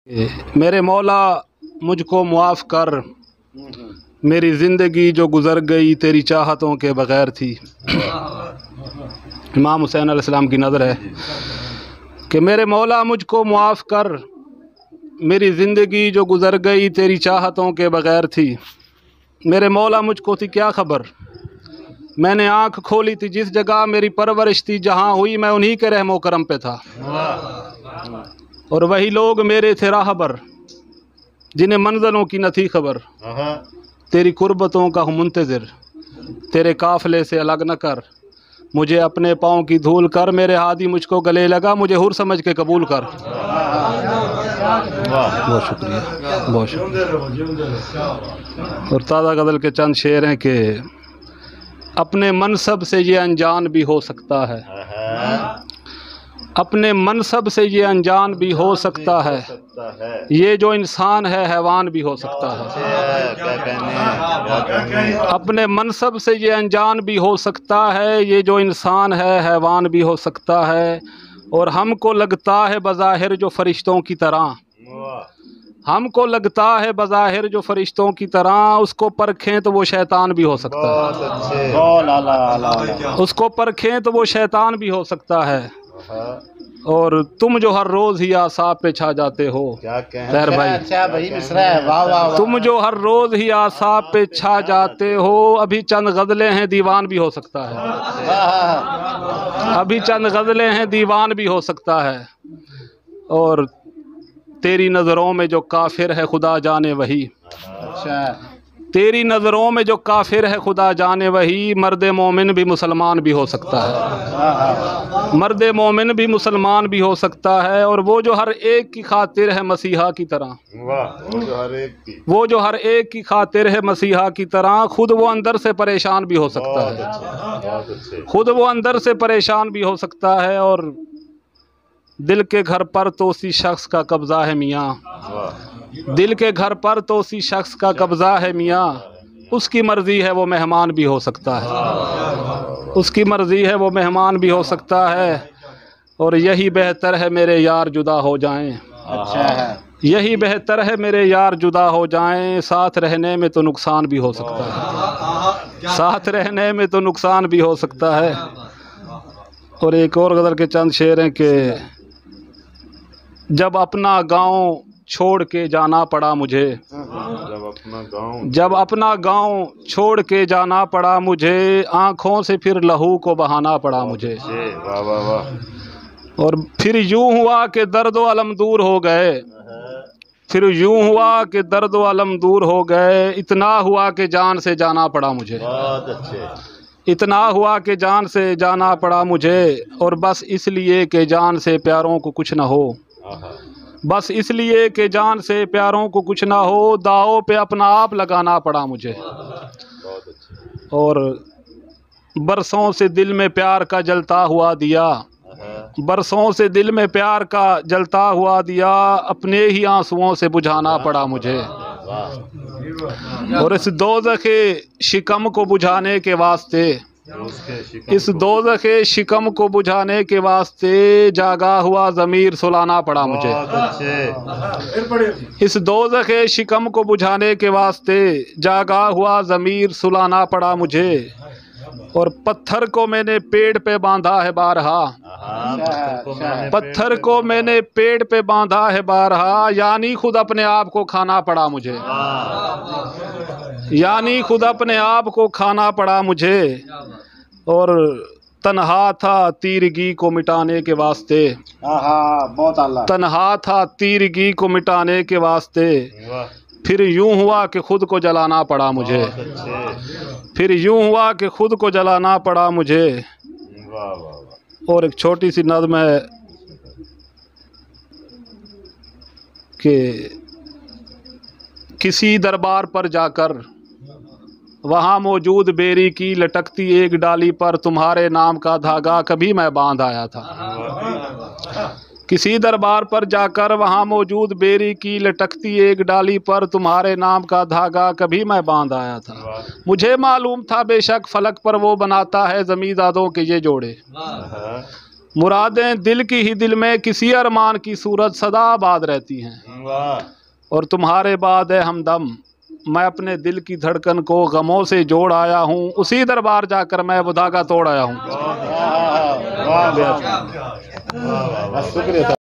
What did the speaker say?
मेरे मौला मुझको मुआफ़ कर, मेरी ज़िंदगी जो गुज़र गई तेरी चाहतों के बग़ैर थी। इमाम हुसैन अलैहिस्सलाम की नज़र है कि मेरे मौला मुझको मुआफ़ कर, मेरी ज़िंदगी जो गुज़र गई तेरी चाहतों के बग़ैर थी। मेरे मौला मुझको थी क्या ख़बर, मैंने आँख खोली थी जिस जगह मेरी परवरिश थी, जहाँ हुई मैं उन्हीं के रहमो करम पे था। और वही लोग मेरे थे राहबर, जिन्हें मंज़लों की न थी खबर। तेरी कुर्बतों का हूँ मुंतज़िर, तेरे काफ़िले से अलग न कर, मुझे अपने पाँव की धूल कर। मेरे हादी मुझको गले लगा, मुझे हुर समझ के कबूल कर। बहुत शुक्रिया, बहुत शुक्रिया। और ताज़ा गज़ल के चंद शेर हैं कि अपने मनसब से ये अनजान भी हो सकता है, अपने मनसब से ये अनजान भी हो सकता है, ये जो इंसान है हैवान भी हो सकता है। अपने मनसब से ये अनजान भी हो सकता है, ये जो इंसान है हैवान भी हो सकता है। और हमको लगता है बज़ाहिर जो फरिश्तों की तरह, हमको लगता है बज़ाहिर जो फरिश्तों की तरह, उसको परखें तो वो शैतान भी हो सकता है। उसको परखें तो वो शैतान भी हो सकता है। और तुम जो हर रोज़ ही आसाब पे छा जाते हो, खैर भाई, अच्छा भाई मिश्रा है, वाह वाह वाह। तुम जो हर रोज़ ही आसाब पे छा जाते हो, अभी चंद गज़लें हैं दीवान भी हो सकता है। अभी चंद गज़लें हैं दीवान भी हो सकता है। और तेरी नज़रों में जो काफिर है खुदा जाने वही, अच्छा तेरी नज़रों में जो काफिर है खुदा जाने वही, मर्द मोमिन भी मुसलमान भी हो सकता है। मर्द मोमिन भी मुसलमान भी हो सकता है। और वो जो हर एक की खातिर है मसीहा की तरह, वो जो हर एक की, वो जो हर एक की खातिर है मसीहा की तरह, खुद वो अंदर से परेशान भी हो सकता है। खुद वो अंदर से परेशान भी हो सकता है। और दिल के घर पर तो उसी शख्स का कब्ज़ा है मियाँ, दिल के घर पर तो उसी शख्स का कब्ज़ा है मियाँ, उसकी मर्ज़ी है वो मेहमान भी हो सकता है। उसकी मर्ज़ी है वो मेहमान भी हो सकता है। और यही बेहतर है मेरे यार जुदा हो जाएं, अच्छा है, यही बेहतर है मेरे यार जुदा हो जाएं, साथ रहने में तो नुकसान भी हो सकता है, साथ रहने में तो नुकसान भी हो सकता है। और एक और गज़ल के चंद शेर हैं कि जब अपना गांव छोड़ के जाना पड़ा मुझे, जब अपना गांव छोड़ के जाना पड़ा मुझे, आँखों से फिर लहू को बहाना पड़ा मुझे। वाह वाह वाह। और फिर यूं हुआ कि दर्द व अलम दूर हो गए, फिर यूं हुआ कि दर्द व अलम दूर हो गए, इतना हुआ कि जान से जाना पड़ा मुझे, बहुत अच्छे, इतना हुआ कि जान से जाना पड़ा मुझे। और बस इसलिए कि जान से प्यारों को कुछ ना हो, बस इसलिए कि जान से प्यारों को कुछ ना हो, दाव पे अपना आप लगाना पड़ा मुझे। और बरसों से दिल में प्यार का जलता हुआ दिया, बरसों से दिल में प्यार का जलता हुआ दिया, अपने ही आंसुओं से बुझाना पड़ा मुझे। और इस दोज़खे शिकम को बुझाने के वास्ते, इस दोज़खे शिकम को बुझाने के वास्ते, जागा हुआ ज़मीर सुलाना पड़ा मुझे। इस दोज़खे शिकम को बुझाने के वास्ते, जागा हुआ ज़मीर सुलाना पड़ा मुझे। और पत्थर को मैंने पेड़ पे बांधा है बारहा, पत्थर को मैंने पेड़ पे बांधा है बारहा, यानी खुद अपने आप को खाना पड़ा मुझे, यानी खुद अपने आप को खाना पड़ा मुझे। और तन्हा था तीरगी को मिटाने के वास्ते, बहुत आला, तन्हा था तीरगी को मिटाने के वास्ते, फिर यूं हुआ कि खुद को जलाना पड़ा मुझे, फिर यूं हुआ कि खुद को जलाना पड़ा मुझे। और एक छोटी सी नज़्म है कि किसी दरबार पर जाकर, वहाँ मौजूद बेरी की लटकती एक डाली पर, तुम्हारे नाम का धागा कभी मैं बांध आया था। किसी दरबार पर जाकर, वहाँ मौजूद बेरी की लटकती एक डाली पर, तुम्हारे नाम का धागा कभी मैं बांध आया था। मुझे मालूम था बेशक फलक पर वो बनाता है ज़मींदादों के ये जोड़े, मुरादें दिल की ही दिल में, किसी अरमान की सूरत सदा आबाद रहती हैं। वाह। और तुम्हारे बाद है हमदम, मैं अपने दिल की धड़कन को गमों से जोड़ आया हूँ, उसी दरबार जाकर मैं वो धागा तोड़ आया हूँ। वाह वाह वाह, शुक्रिया।